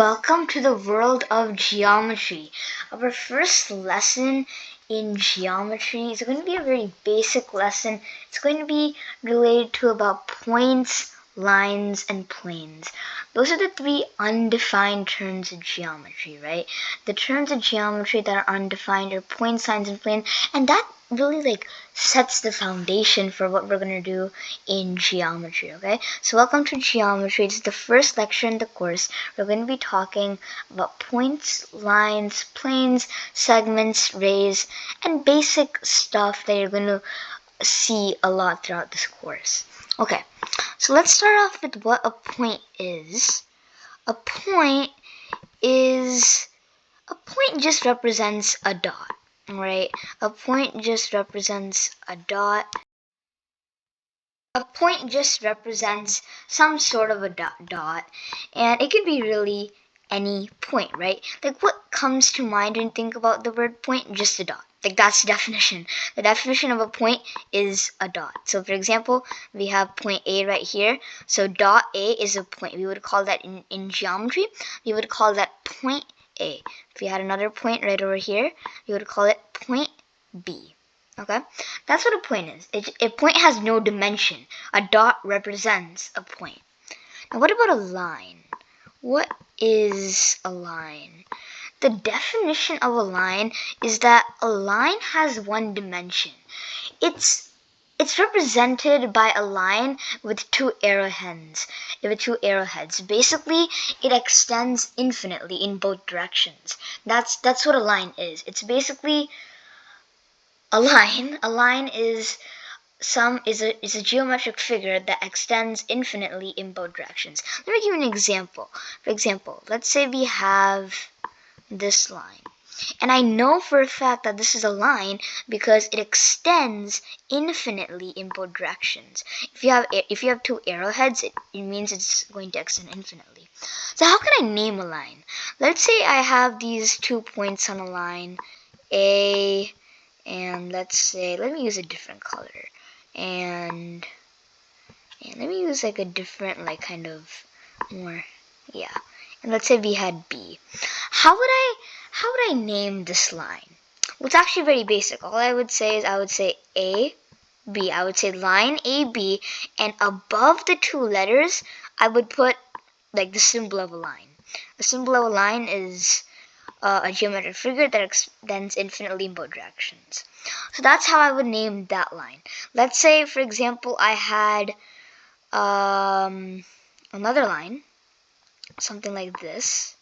Welcome to the world of geometry. Our first lesson in geometry is going to be a very basic lesson. It's going to be related to about points, lines, and planes. Those are the three undefined terms of geometry, right? The terms of geometry that are undefined are points, lines, and planes, and that really sets the foundation for what we're going to do in geometry, okay? So welcome to geometry. It's the first lecture in the course. We're going to be talking about points, lines, planes, segments, rays, and basic stuff that you're going to see a lot throughout this course. Okay, so let's start off with what a point is. A point just represents a dot. Right? A point just represents a dot. A point just represents some sort of a dot, and it could be really any point, right? Like, what comes to mind when you think about the word point? Just a dot. Like, that's the definition. The definition of a point is a dot. So, for example, we have point A right here. So, dot A is a point. We would call that in geometry, we would call that point A. If we had another point right over here, we would call it point B. Okay? That's what a point is. A point has no dimension. A dot represents a point. Now, what about a line? What is a line? The definition of a line is that a line has one dimension. It's represented by a line with two arrowheads. Basically, it extends infinitely in both directions. That's what a line is. It's basically a line. A line is a geometric figure that extends infinitely in both directions. Let me give you an example. For example, let's say we have this line. And I know for a fact that this is a line because it extends infinitely in both directions. If you have two arrowheads, it means it's going to extend infinitely. So how can I name a line? Let's say I have these 2 points on a line, A, and let me use a different color. And let me use like a different kind of more, yeah. And let's say we had B. How would I name this line? Well, it's actually very basic. All I would say is A, B. I would say line A, B, and above the two letters, I would put like the symbol of a line. The symbol of a line is a geometric figure that extends infinitely in both directions. So that's how I would name that line. Let's say, for example, I had another line, something like this.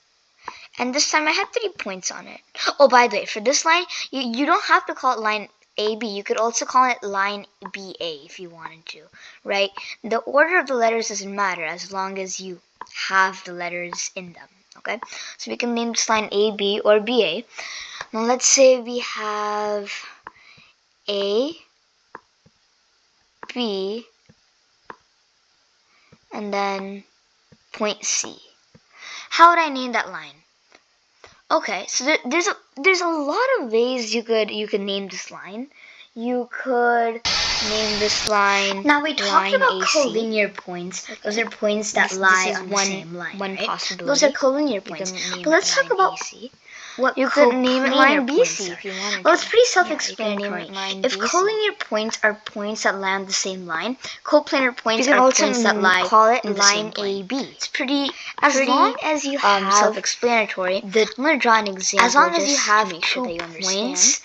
And this time I had 3 points on it. Oh, by the way, for this line, you don't have to call it line AB. You could also call it line BA if you wanted to, right? The order of the letters doesn't matter as long as you have the letters in them, okay? So we can name this line AB or BA. Now let's say we have A, B, and then point C. How would I name that line? Okay, so there's a lot of ways you could name this line. You could name this line. Now we talked about collinear points. Okay. Those are points that lie on the same line. One possibility. Those are collinear points. But let's talk about AC. You could name it line BC if you wanted. Well, it's pretty self-explanatory. If collinear points are points that lie on the same line, coplanar points are points that lie on line AB. It's pretty long as you have self-explanatory. I'm gonna draw an example. As long as you have 2 points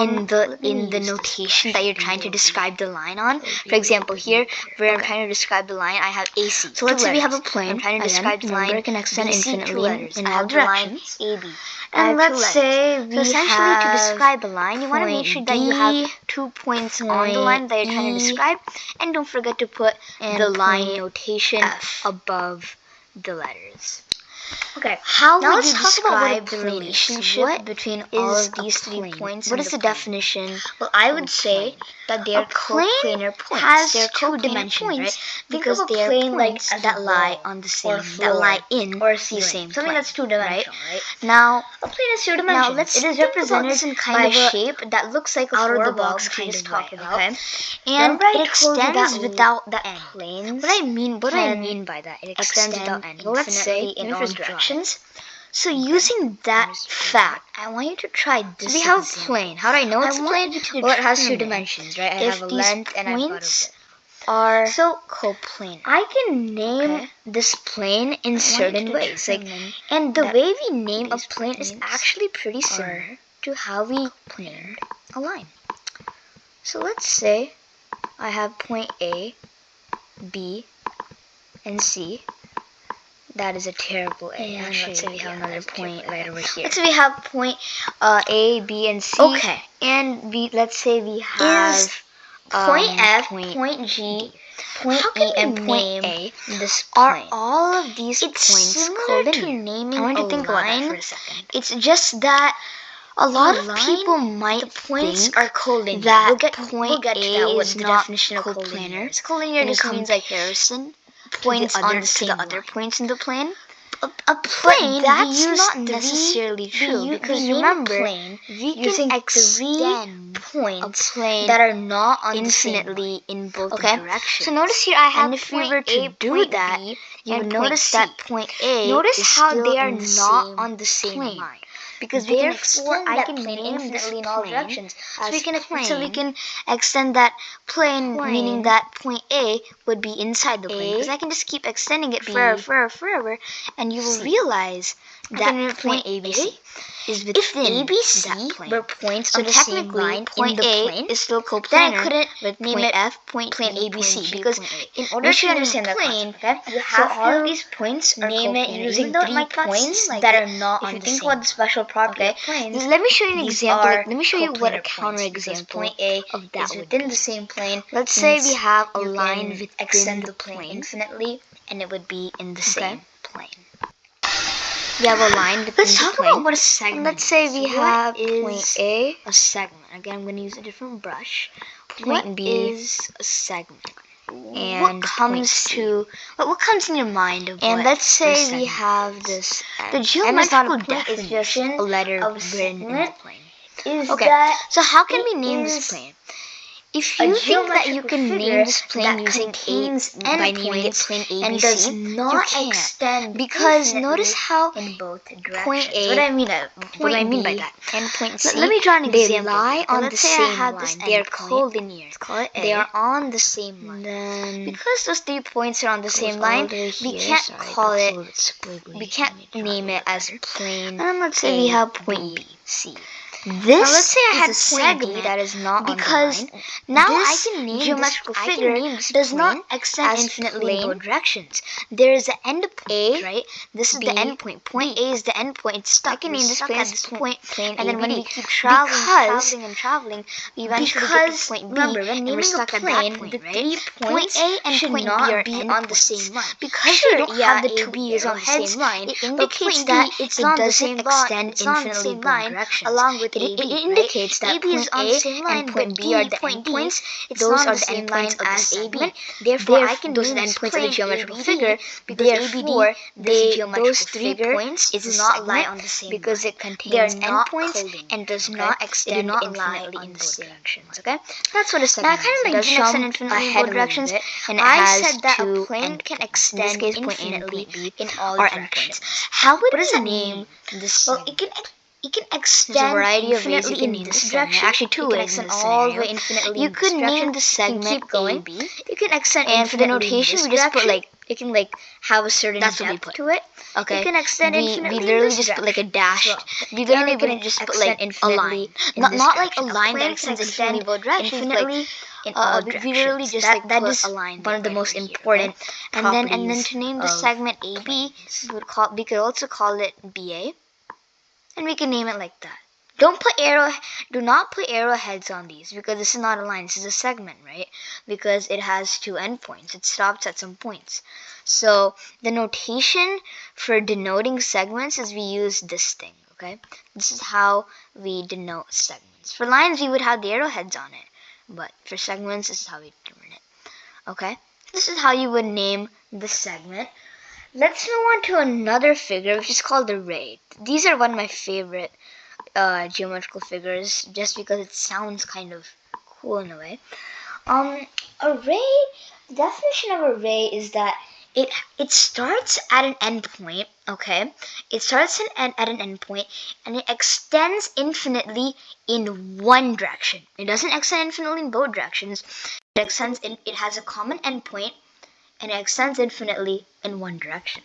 in the notation that you're trying to describe the line on. For example, here where I'm trying to describe the line, I have AC. So let's say we have a plane. I'm trying to describe the line. It can extend infinitely in all directions. AB. And let's say we essentially to describe a line, you want to make sure that you have 2 points on the line that you're trying to describe, and don't forget to put the line notation above the letters. Okay, now let's talk about the relationship between all of these 3 points. What is the definition? Well, I would say that they are coplanar points. They're 2 dimensions, right? Because they are points that lie on the same, that lie in the same plane. Something that's 2-dimensional, right? Now, a plane is 2 dimensional. It is represented in kind of a shape that looks like a out-of-the-box kind of way, okay? And it extends without the end. What do I mean by that? It extends without end. Well, let's say, in order both directions. So using that fact, I want you to try this. So we have a example. plane. How do I know it's a plane? Well, it has two dimensions, right? I have a length and I've got a width. Are so coplanar. I can name this plane in certain ways, and the way we name a plane is actually pretty similar to how we named a line. So let's say I have point A, B, and C. That is a terrible A. And Let's say we have another point right over here. Let's say we have point A, B, and C. Okay. And let's say we have point F, point G, point E, and point A. This are all of these points similar collinear? to naming I want a to think line. about that for a second. It's just that a lot of people might points think are collinear. that we'll get to that, is the not definition of coplanar. Collinear just means like comparison points to the other points in the plane. A plane, But that's we use not three, necessarily true, because we remember, plane, we using can extend points a plane that are not on infinitely in both okay? directions. So notice here I have and if we were to A, do that, B, you would and notice C. that point A Notice is how still they are in the not same on the same plane. line. Because Therefore, I can plane name this infinitely in all plane directions. as So we can extend that plane, meaning that point A would be inside the plane. Because I can just keep extending it forever, and you will realize that point ABC is within that plane. were points So on the same technically, line point in the A plane, is still then coplanar I couldn't with name point it F, point plane B, ABC point G, because point A. in order to understand that plane, concept, okay, you so have all to of these points are name it coplanar, using even though it 3 might not points seem like that it. are not If on you the think same about the special property of planes, let me show you an these example. are Let me show you what a coplanar points, because counterexample point A of that is would within be. the same plane. Let's say we have a you line can within extend the plane infinitely, and it would be in the same plane. We have a line within Let's the talk plane. about what a segment And let's say we is. have What point is A, a segment? Again, I'm going to use a different brush. point What B, is a segment? and what comes in your mind of and what let's say we have this the geometrical definition a letter of written in the segment plane. is Okay, that so how can we it name is this plane? If a you think that you geometrical can figure name this plane that using contains by naming it endpoints plane and ABC, does you not can't. extend Because infinitely notice how in both directions. point A, what do I mean by B, that? and point C, Let me draw an they example. lie on Let's the say I same had line. this They are endpoint. collinear. Let's call it A. They are on the same line. Then Because those 3 points are on the same all line, the way we here. can't call it. We can't name it as plane. And let's say we have point B, C. This Now let's say I is had a point B segment that is not because on the line. now This I can name geometrical this figure does not plane extend as infinitely in plane. both directions. There is an end point, A, right? This is B, the end point. Point A is the end point. It's stuck. I can name this stuck plane at as this plane and then when AB. we keep traveling, we eventually get because to point B. remember, when and we're naming a stuck at plane, that point, the right? 3 Point A and should point not B are be endpoints. on the same line. Because Sure, we don't yeah, have the 2 AB is on the arrowheads, same line, it but indicates point that B, it's it on the doesn't same extend it's on the infinitely same both line directions. along with it, AB, it indicates that AB is point on A the same line, and point but B are D, the point B, endpoints. it's Those not are the the same endpoints line of the as segment. AB. Therefore, I Therefore, can those name are the this endpoints of plane the geometrical ABD, figure. because Therefore, those 3 figure points is does not not lie lie on the same because line. it contains They are not endpoints collinear, and does okay? not They do extend not lie infinitely on in both both directions. directions. Okay, That's what a now I segment kind is. of It doesn't jump extend infinitely in ahead both a directions, little bit, and it I has said that a 2 plane can endpoints. extend In this case, point A and infinitely point B in all are directions. endpoints. How would What does we that name mean? this? Well, it can There's a extend variety of ways you infinitely can in name this this segment. direction. Actually, 2 You can ways in extend this all the scenario. way infinitely You in this could direction. name the segment keep going. AB. You can extend And for the infinitely in notation, this we just put direction. it can have a certain That's what we depth put. to it. Okay. You can extend we infinitely in literally this just put a direction dash. as well. We literally And you can wouldn't just put extend a infinitely line. in Not this like a direction. line plane that can extends infinitely extend both directions. infinitely in all we directions. literally just that put is a line one of the right most over here, important okay? And then to name the of segment AB, we could also call it BA, and we can name it like that. Do not put arrowheads on these, because this is not a line. This is a segment, right? Because it has 2 endpoints. It stops at some points. So the notation for denoting segments is we use this thing, okay? This is how we denote segments. For lines, we would have the arrowheads on it, but for segments, this is how we determine it, okay? This is how you would name the segment. Let's move on to another figure, which is called the ray. These are one of my favorite geometrical figures, just because it sounds kind of cool in a way. The definition of a ray is that it starts at an endpoint, okay? It starts at an endpoint and it extends infinitely in one direction. It doesn't extend infinitely in both directions. It has a common endpoint and it extends infinitely in one direction.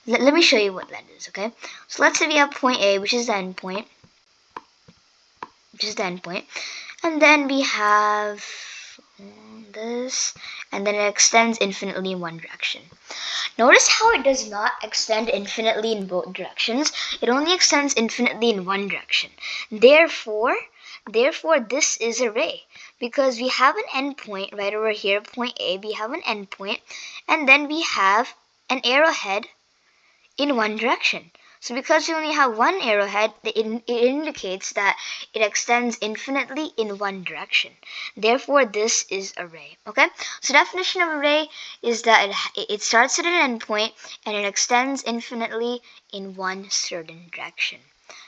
Let me show you what that is, okay? So let's say we have point A, which is the endpoint, and then we have this, and then it extends infinitely in one direction. Notice how it does not extend infinitely in both directions. It only extends infinitely in one direction. Therefore, this is a ray because we have an endpoint right over here, point A. We have an endpoint, and then we have an arrowhead in one direction. So because we only have one arrowhead, it indicates that it extends infinitely in one direction. Therefore, this is a ray. Okay? So definition of a ray is that it starts at an endpoint and it extends infinitely in one certain direction.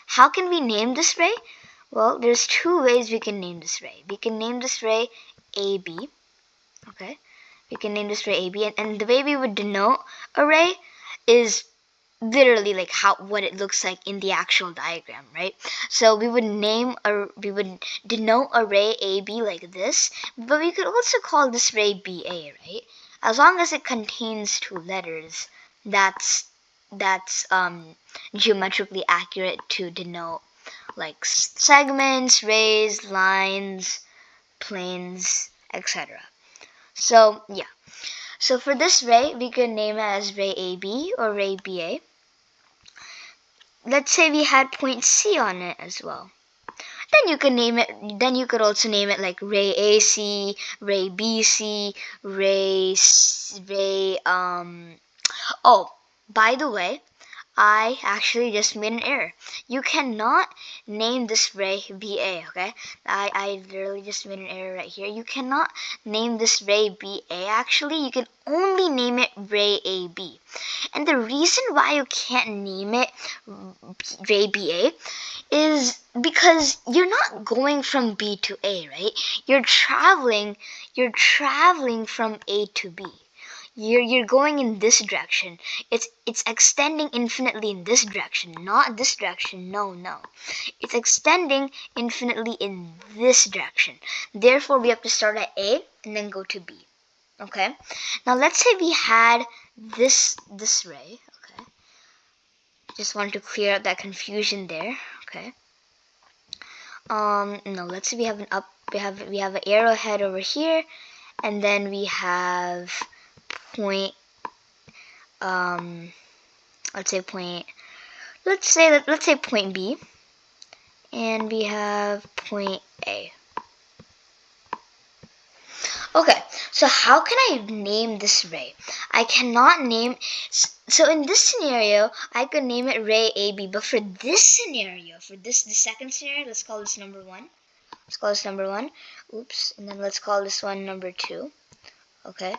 How can we name this ray? Well, there's two ways we can name this ray. We can name this ray AB. Okay? We can name this ray AB, and the way we would denote a ray is literally like what it looks like in the actual diagram, right? So we would denote array AB like this, but we could also call this ray BA, right? As long as it contains two letters, that's geometrically accurate to denote like segments, rays, lines, planes, etc. So yeah. So for this ray, we could name it as ray AB or ray BA. Let's say we had point C on it as well. Then you could name it. Then you could also name it like ray AC, ray BC, ray. Oh, by the way, I actually just made an error. You cannot name this ray BA, okay? I literally just made an error right here. You cannot name this ray BA actually. You can only name it ray AB. And the reason why you can't name it ray BA is because you're not going from B to A, right? You're traveling from A to B. You're going in this direction. It's extending infinitely in this direction, not this direction. No. It's extending infinitely in this direction. Therefore, we have to start at A and then go to B. Okay? Now let's say we had this ray, okay? Just wanted to clear up that confusion there, okay? No, let's say we have an arrowhead over here, and then we have point let's say point B, and we have point A. Okay, so how can I name this ray? I cannot name. So in this scenario, I could name it ray AB, but for this scenario, the second scenario, let's call this number 1. Oops, and then let's call this one number 2. Okay,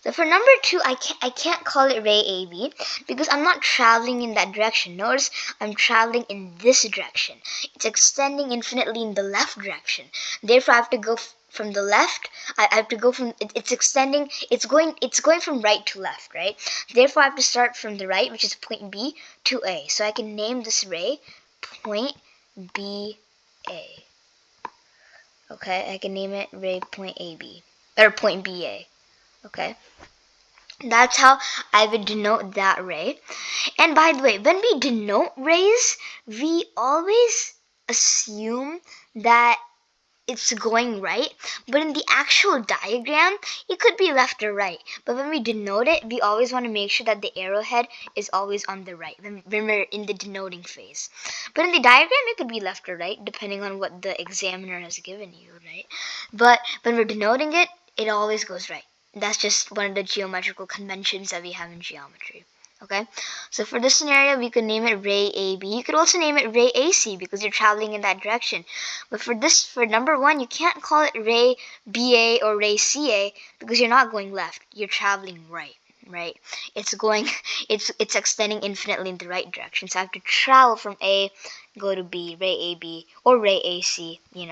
so for number 2, I can't call it ray AB because I'm not traveling in that direction. Notice I'm traveling in this direction. It's extending infinitely in the left direction. Therefore, I have to go from the left. I have to go from it's extending. It's going from right to left, right? Therefore, I have to start from the right, which is point B, to A. So I can name this ray point BA. Okay, I can name it ray point AB or point BA. Okay, that's how I would denote that ray. And by the way, when we denote rays, we always assume that it's going right, but in the actual diagram, it could be left or right. But when we denote it, we always want to make sure that the arrowhead is always on the right when we're in the denoting phase. But in the diagram, it could be left or right, depending on what the examiner has given you, right? But when we're denoting it, it always goes right. That's just one of the geometrical conventions that we have in geometry. Okay, so for this scenario, we could name it ray AB. You could also name it ray AC because you're traveling in that direction. But for number 1, you can't call it ray BA or ray CA because you're not going left. You're traveling right. It's it's extending infinitely in the right direction. So I have to travel from A, go to B, ray AB or ray AC. You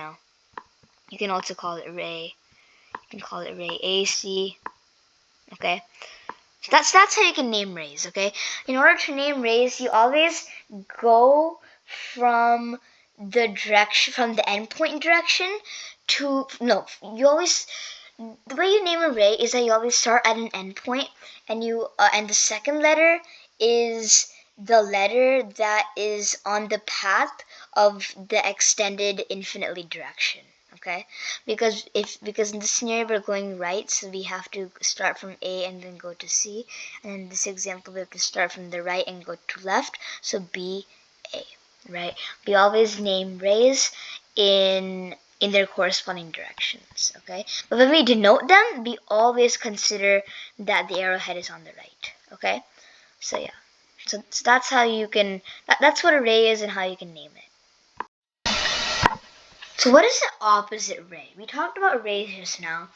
can also call it ray. You can call it ray AC. Okay. That's how you can name rays, okay? In order to name rays, you always go from the endpoint direction to no. You always the way you name a ray is that you always start at an endpoint, and and the second letter is the letter that is on the path of the extended infinitely direction. Okay, because in this scenario we're going right, so we have to start from A and then go to C, and in this example we have to start from the right and go to left, so B, A, right? We always name rays in their corresponding directions, okay? But when we denote them, we always consider that the arrowhead is on the right, okay? So yeah, so that's how you can, that's what a ray is and how you can name it. So what is an opposite ray? We talked about rays just now,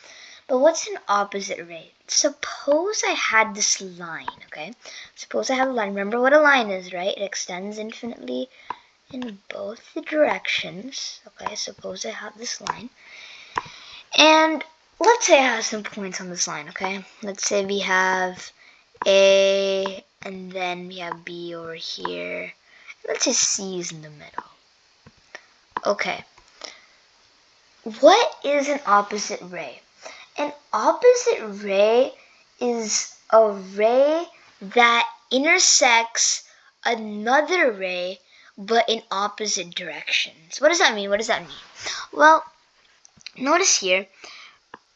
but what's an opposite ray? Suppose I had this line, okay? Suppose I have a line. Remember what a line is, right? It extends infinitely in both the directions. Okay, suppose I have this line. And let's say I have some points on this line, okay? Let's say we have A, and then we have B over here. Let's say C is in the middle. Okay. What is an opposite ray? An opposite ray is a ray that intersects another ray but in opposite directions. What does that mean? What does that mean? Well, notice here,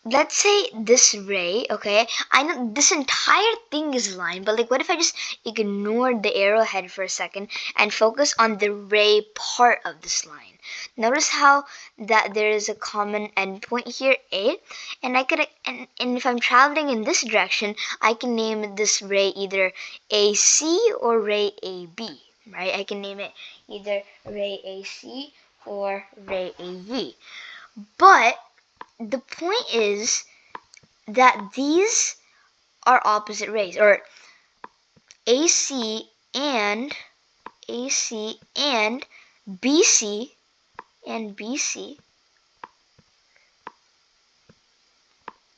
let's say this ray, okay, I know this entire thing is a line, but like what if I just ignored the arrowhead for a second and focus on the ray part of this line? Notice how that there is a common endpoint here, A, and I could and if I'm traveling in this direction, I can name this ray either AC or ray AB, right? I can name it either ray AC or ray AB. But the point is that these are opposite rays, or AC and BC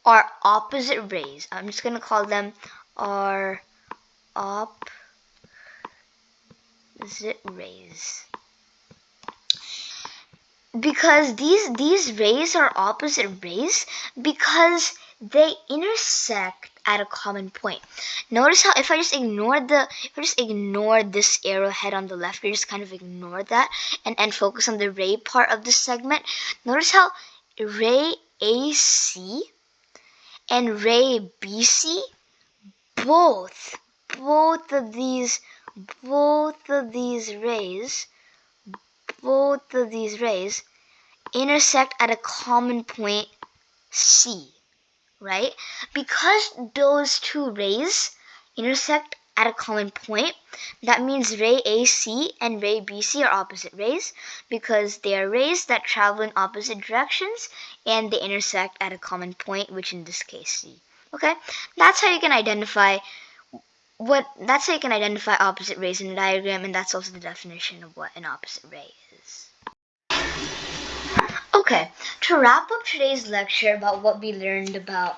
are opposite rays. I'm just going to call them are opposite rays. Because these rays are opposite rays because they intersect at a common point. Notice how if I just ignore this arrowhead on the left, we just kind of ignore that and focus on the ray part of this segment. Notice how ray AC and ray BC, both of these intersect at a common point C, right? Because those two rays intersect at a common point, that means ray AC and ray BC are opposite rays because they are rays that travel in opposite directions and they intersect at a common point, which in this case C. Okay? That's how you can identify opposite rays in a diagram, and that's also the definition of what an opposite ray is. Okay, to wrap up today's lecture about what we learned about,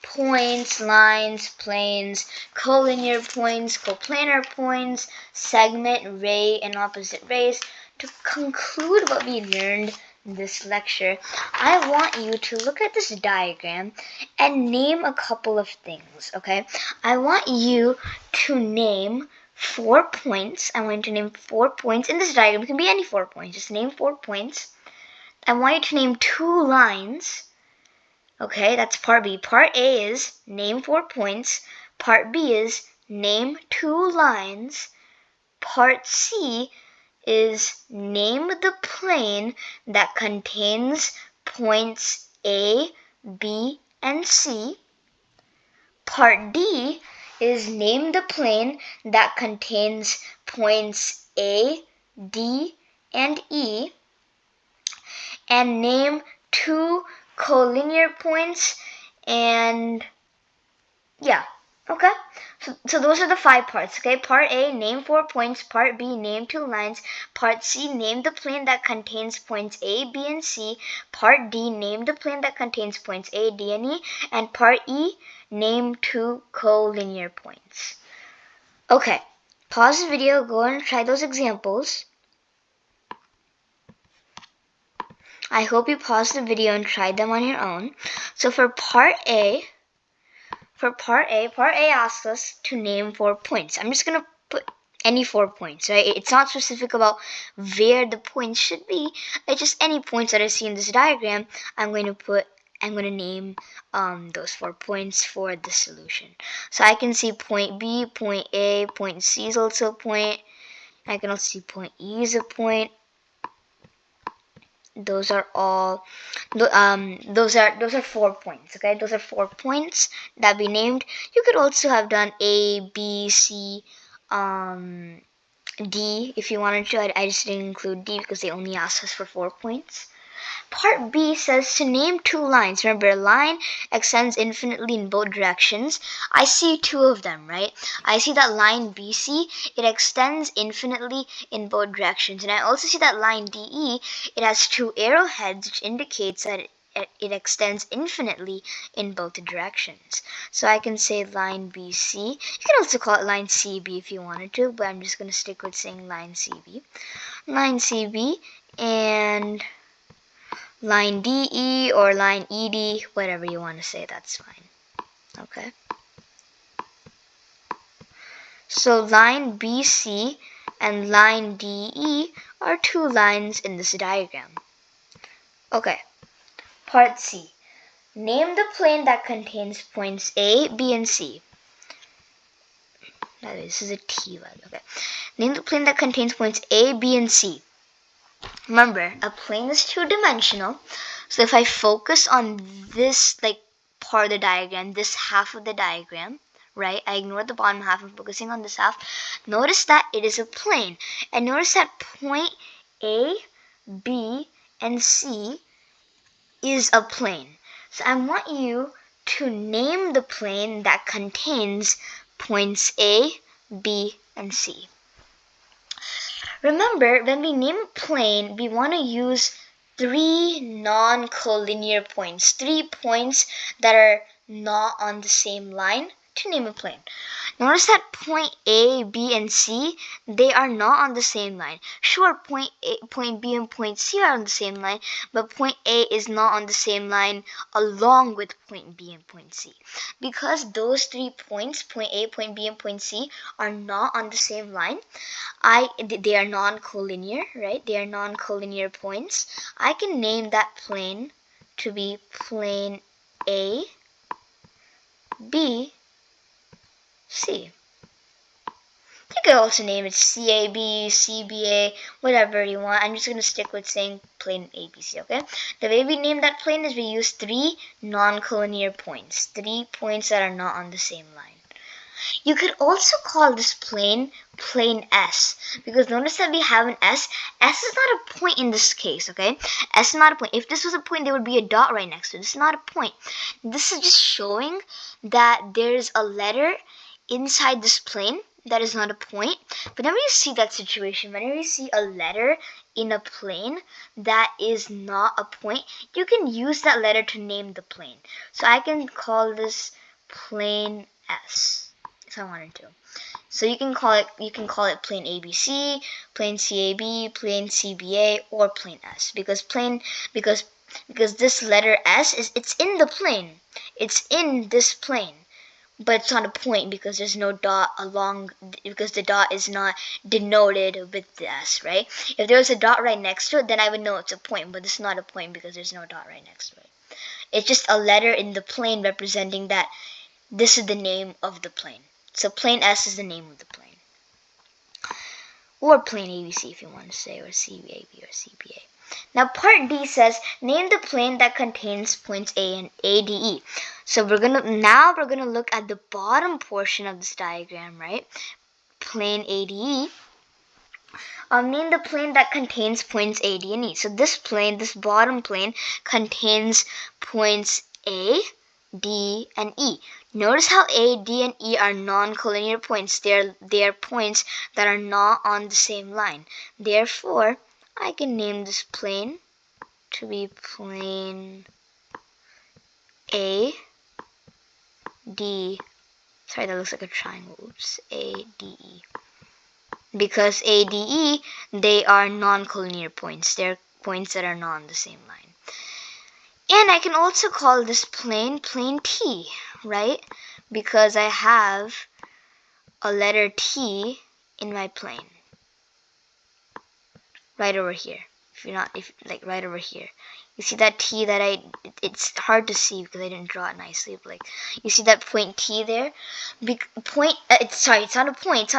points, lines, planes, collinear points, coplanar points, segment, ray, and opposite rays, to conclude what we learned in this lecture, I want you to look at this diagram and name a couple of things, okay? I want you to name 4 points. I want you to name 4 points in this diagram. It can be any 4 points. Just name 4 points. I want you to name 2 lines. Okay, that's part B. Part A is name 4 points. Part B is name 2 lines. Part C is name the plane that contains points A, B, and C. Part D is name the plane that contains points A, D, and E. And name 2 collinear points, and yeah, okay? So those are the 5 parts, okay? Part A, name 4 points. Part B, name 2 lines. Part C, name the plane that contains points A, B, and C. Part D, name the plane that contains points A, D, and E. And Part E, name two collinear points. Okay, pause the video, go and try those examples. I hope you paused the video and tried them on your own. So for part A asks us to name 4 points. I'm just going to put any 4 points, right? It's not specific about where the points should be. It's just any points that I see in this diagram, I'm going to name those 4 points for the solution. So I can see point B, point A, point C is also a point. I can also see point E is a point. Those are all those are 4 points. Okay, those are 4 points that we named. You could also have done A, B, C, D if you wanted to. I just didn't include D because they only asked us for 4 points. Part B says to name 2 lines. Remember, a line extends infinitely in both directions. I see 2 of them, right? I see that line BC, it extends infinitely in both directions. And I also see that line DE, it has 2 arrowheads, which indicates that it extends infinitely in both directions. So I can say line BC. You can also call it line CB if you wanted to, but I'm just going to stick with saying line CB. Line CB and line DE or line ED, whatever you want to say, that's fine. Okay. So line BC and line DE are 2 lines in this diagram. Okay. Part C. Name the plane that contains points A, B, and C. This is a T line. Okay. Name the plane that contains points A, B, and C. Remember, a plane is 2-dimensional. So if I focus on this part of the diagram, this half of the diagram, right? I ignore the bottom half and focusing on this half. Notice that it is a plane. And notice that point A, B, and C is a plane. So I want you to name the plane that contains points A, B, and C. Remember, when we name a plane, we want to use 3 non-collinear points, 3 points that are not on the same line to name a plane. Notice that point A, B, and C, they are not on the same line. Sure, point B, and point C are on the same line, but point A is not on the same line along with point B and point C. Because those 3 points, point A, point B, and point C, are not on the same line, they are non-collinear, right? They are non-collinear points. I can name that plane to be plane A, B, C. You could also name it CAB, CBA, whatever you want. I'm just going to stick with saying plane ABC, okay? The way we name that plane is we use 3 non-collinear points, 3 points that are not on the same line. You could also call this plane plane S, because notice that we have an S. S is not a point in this case, okay? S is not a point. If this was a point, there would be a dot right next to it. This is not a point. This is just showing that there's a letter inside this plane that is not a point. But whenever you see that situation, whenever you see a letter in a plane that is not a point, you can use that letter to name the plane. So I can call this plane S if I wanted to. So you can call it plane ABC, plane CAB, plane CBA, or plane S, because this letter S it's in the plane. It's in this plane. But it's not a point because there's no dot because the dot is not denoted with the S, right? If there was a dot right next to it, then I would know it's a point, but it's not a point because there's no dot right next to it. It's just a letter in the plane representing that this is the name of the plane. So plane S is the name of the plane. Or plane ABC if you want to say, or CAB or CBA. Now part D says, name the plane that contains points A and ADE. So we're gonna look at the bottom portion of this diagram, right? Plane ADE. Name the plane that contains points A, D, and E. So this bottom plane, contains points A, D, and E. Notice how A, D, and E are non-collinear points. They are points that are not on the same line. Therefore, I can name this plane to be plane A, Sorry, that looks like a triangle. Oops. ADE. Because ADE, they are non-collinear points. They're points that are not on the same line. And I can also call this plane T, right? Because I have a letter T in my plane. Right over here. Like right over here. You see that T that it's hard to see because I didn't draw it nicely. But like, you see that point T there? It's not a point,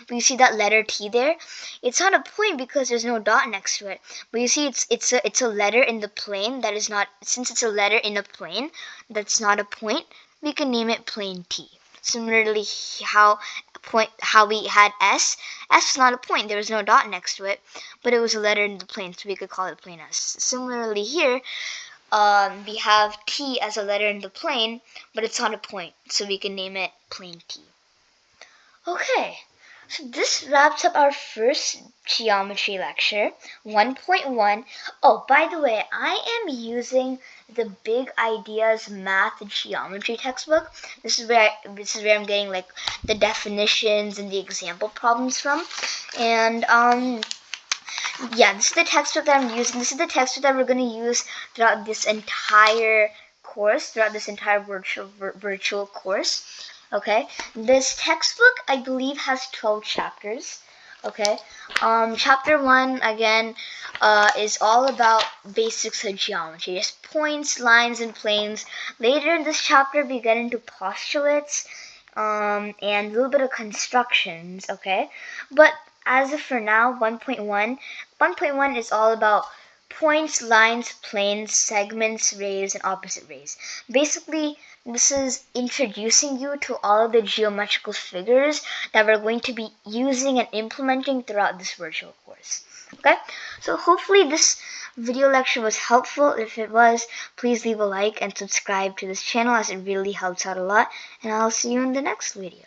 but you see that letter T there? It's not a point because there's no dot next to it. But you see it's a letter in the plane that is not, since it's a letter in a plane that's not a point, we can name it plane T. Similarly, how we had S. S is not a point. There was no dot next to it, but it was a letter in the plane, so we could call it plane S. Similarly here, we have T as a letter in the plane, but it's not a point, so we can name it plane T. Okay, so this wraps up our first geometry lecture, 1.1. Oh, by the way, I am using the Big Ideas Math Geometry textbook. This is where I'm getting like the definitions and the example problems from. And yeah, this is the textbook that I'm using. This is the textbook that we're going to use throughout this entire course, throughout this entire virtual course. Okay, this textbook, I believe, has 12 chapters. Okay, chapter 1, again, is all about basics of geometry, just points, lines, and planes. Later in this chapter, we get into postulates, and a little bit of constructions, okay? But as of for now, 1.1 is all about points, lines, planes, segments, rays, and opposite rays. Basically, this is introducing you to all of the geometrical figures that we're going to be using and implementing throughout this virtual course. Okay, so hopefully this video lecture was helpful. If it was, please leave a like and subscribe to this channel as it really helps out a lot. And I'll see you in the next video.